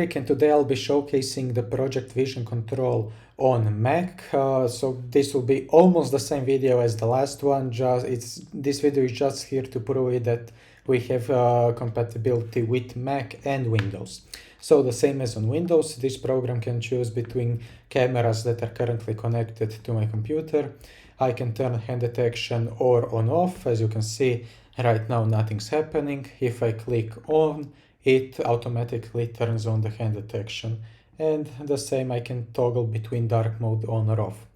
And today I'll be showcasing the Project Vision Control on Mac. So this will be almost the same video as the last one. This video is just here to prove that we have compatibility with Mac and Windows. So the same as on Windows, this program can choose between cameras that are currently connected to my computer. I can turn hand detection or on off. As you can see, right now nothing's happening. If I click on, it automatically turns on the hand detection. And the same, I can toggle between dark mode on or off.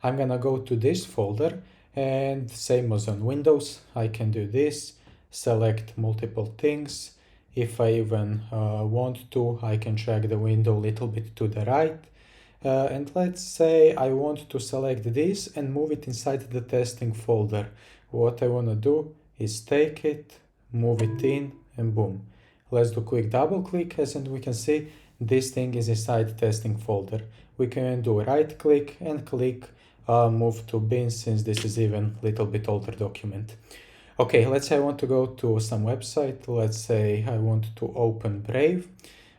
I'm gonna go to this folder, and same as on Windows, I can do this, select multiple things. If I even want to, I can drag the window a little bit to the right. And let's say I want to select this and move it inside the testing folder. What I want to do is take it, move it in, and boom. Let's do a quick double click, as we can see this thing is inside testing folder. We can do right click and click move to bin, since this is even a little bit older document. Okay, let's say I want to go to some website. Let's say I want to open Brave.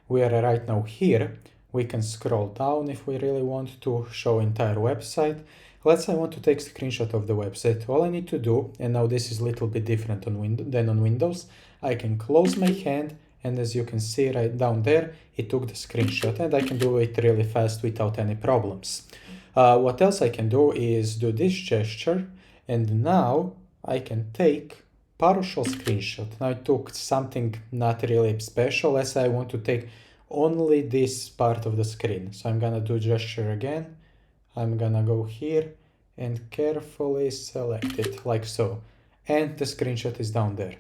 We are right now here. We can scroll down if we really want to show entire website. Let's say I want to take a screenshot of the website. All I need to do, and now this is a little bit different than on Windows, I can close my hand, and as you can see right down there, it took the screenshot, and I can do it really fast without any problems. What else I can do is do this gesture, and now I can take partial screenshot. Now I took something not really special. Let's say I want to take only this part of the screen. So I'm gonna do gesture again. I'm gonna go here and carefully select it like so. And the screenshot is down there.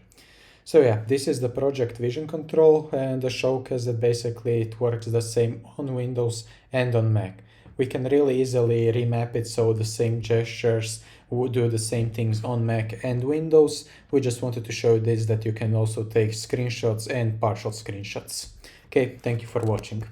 So yeah, this is the Project Vision Control and the showcase that basically it works the same on Windows and on Mac. We can really easily remap it so the same gestures would do the same things on Mac and Windows. We just wanted to show this, that you can also take screenshots and partial screenshots. Okay, thank you for watching.